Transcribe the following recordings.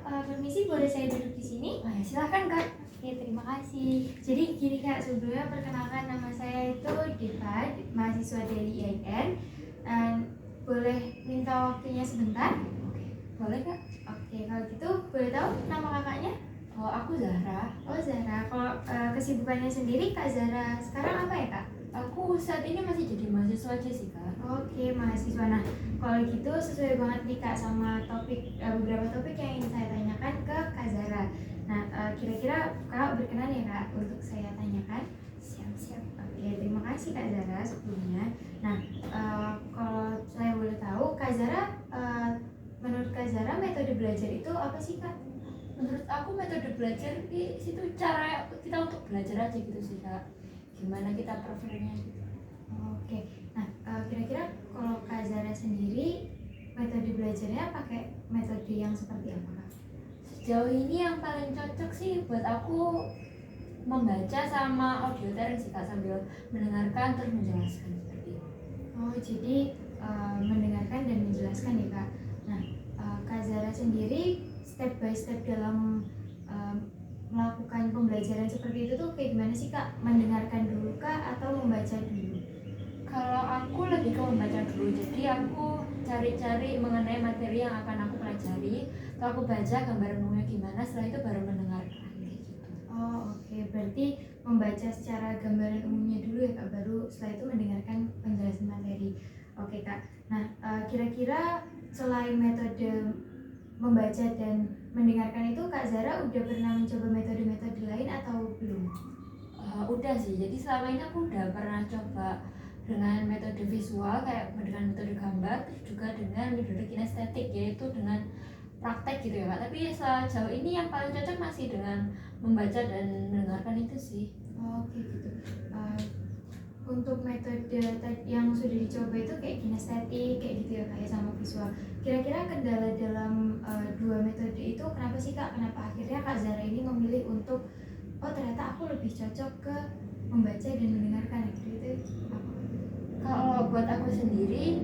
permisi, boleh saya duduk di sini? Oh ya, silakan Kak. Oke, terima kasih. Jadi gini Kak, sebelumnya perkenalkan nama saya itu Deva, mahasiswa dari IAIN. Boleh minta waktunya sebentar? Oke, boleh Kak. Oke, kalau gitu boleh tahu nama kakaknya? Oh, aku Zahra. Oh, Zahra. Kalau kesibukannya sendiri Kak Zahra sekarang apa ya Kak? Aku saat ini masih jadi mahasiswa aja sih Kak. Oke, mahasiswa. Nah, kalau gitu sesuai banget nih Kak sama beberapa topik yang ingin saya tanyakan ke Kak Zahra. Nah, kira-kira Kak berkenan ya Kak untuk saya tanyakan? Siap-siap. Oke, terima kasih Kak Zahra sebelumnya. Nah, kalau saya boleh tahu, Kak Zahra, menurut Kak Zahra metode belajar itu apa sih Kak? Menurut aku metode belajar di situ cara kita untuk belajar aja gitu sih Kak. Gimana kita prefernya gitu. Oke, nah kira-kira kalau Kak Zahra sendiri metode belajarnya pakai metode yang seperti apa Kak? Sejauh ini yang paling cocok sih buat aku membaca sama audio sharing sih Kak, sambil mendengarkan terus menjelaskan seperti itu. Oh, jadi mendengarkan dan menjelaskan ya Kak. Nah, Kak Zahra sendiri step by step dalam melakukan pembelajaran seperti itu tuh kayak gimana sih Kak? Mendengarkan dulu Kak atau membaca dulu? Kalau aku lebih ke membaca dulu, jadi aku cari-cari mengenai materi yang akan aku pelajari. Kalau aku baca gambaran umumnya gimana, setelah itu baru mendengarkan kayak gitu. Oh, oke. Berarti membaca secara gambaran umumnya dulu ya Kak, baru setelah itu mendengarkan penjelasan materi. Oke Kak. Nah, kira-kira selain metode membaca dan mendengarkan itu Kak Zahra udah pernah mencoba metode-metode lain atau belum? Udah sih, jadi selama ini aku udah pernah coba dengan metode visual kayak dengan metode gambar, terus juga dengan metode kinestetik, yaitu dengan praktek gitu ya Kak. Tapi sejauh ini yang paling cocok masih dengan membaca dan mendengarkan itu sih. Oke gitu. Untuk metode yang sudah dicoba itu kayak kinestetik kayak gitu ya Kak ya, sama visual. Kira-kira kendala dalam dua metode itu kenapa sih Kak? Kenapa akhirnya Kak Zahra ini memilih untuk ternyata aku lebih cocok ke membaca dan mendengarkan gitu apa? Kalau buat aku sendiri,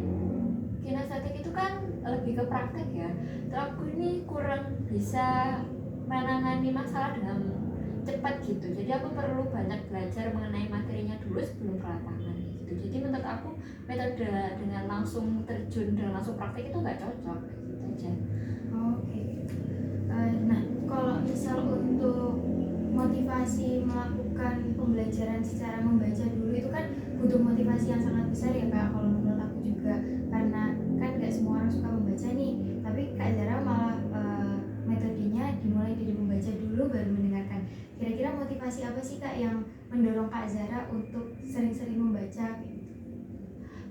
kinestetik itu kan lebih ke praktek ya. Terus aku ini kurang bisa menangani masalah dengan cepat gitu. Jadi aku perlu banyak belajar mengenai materinya dulu sebelum ke lapangan gitu. Jadi menurut aku metode dengan langsung terjun dan langsung praktek itu nggak cocok gitu aja. Oke. Nah, kalau misal untuk motivasi melakukan pembelajaran secara membaca dulu itu kan butuh motivasi yang sangat besar ya Kak, kalau menurut aku juga, karena kan gak semua orang suka membaca nih, tapi Kak Zara malah metodenya dimulai dari membaca dulu baru mendengarkan. Kira-kira motivasi apa sih Kak yang mendorong Kak Zara untuk sering-sering membaca gitu?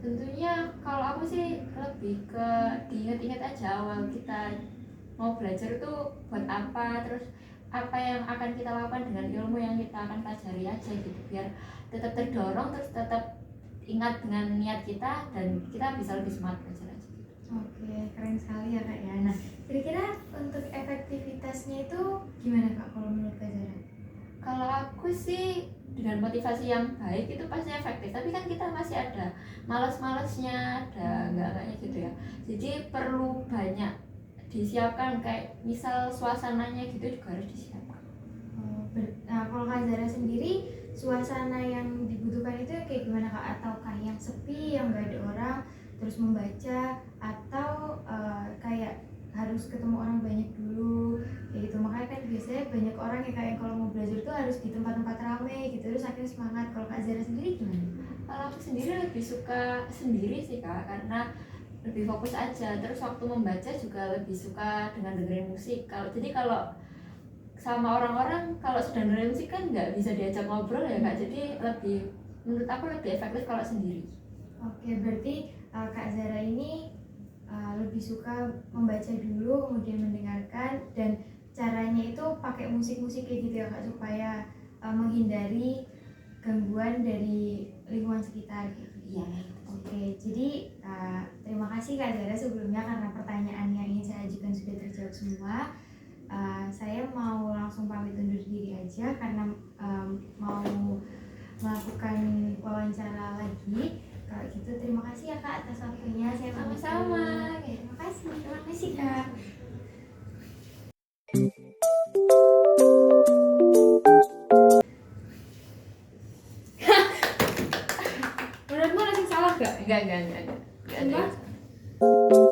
Tentunya kalau aku sih lebih ke diingat-ingat aja awal kita mau belajar itu buat apa, terus apa yang akan kita lakukan dengan ilmu yang kita akan pelajari aja gitu, biar tetap terdorong, terus tetap ingat dengan niat kita dan kita bisa lebih semangat belajar aja gitu. Oke, keren sekali ya Kak ya. Nah, kira-kira untuk efektivitasnya itu gimana Kak kalau menurut Kak Zara? Kalau aku sih dengan motivasi yang baik itu pasti efektif, tapi kan kita masih ada malas-malasnya, ada enggak-enggaknya gitu ya. Jadi perlu banyak disiapkan, kayak misal suasananya gitu juga harus disiapkan. Nah, kalau Kak Zara sendiri, suasana yang dibutuhkan itu kayak gimana Kak? Ataukah yang sepi, yang gak ada orang, terus membaca, atau kayak harus ketemu orang banyak dulu, kayak gitu. Makanya kan biasanya banyak orang ya kayak kalau mau belajar tuh harus di tempat-tempat rame gitu, terus akhirnya semangat. Kalau Kak Zara sendiri gimana? Kalau aku sendiri lebih suka sendiri sih Kak, karena lebih fokus aja. Terus waktu membaca juga lebih suka dengan dengerin musik. Kalau sama orang-orang, kalau sedang dengerin musik kan nggak bisa diajak ngobrol ya Kak. Jadi menurut aku lebih efektif kalau sendiri. Oke, berarti Kak Zara ini lebih suka membaca dulu, kemudian mendengarkan, dan caranya itu pakai musik-musik kayak gitu ya Kak, supaya menghindari gangguan dari lingkungan sekitar gitu. Iya. Oke, jadi terima kasih Kak Zara sebelumnya karena pertanyaan yang ingin saya ajukan sudah terjawab semua. Saya mau langsung pamit undur diri aja karena mau melakukan wawancara lagi. Kalau gitu terima kasih ya Kak atas waktunya. Saya Sama-sama. Terima kasih Kak. gak? Enggak ada Sumpah? itu.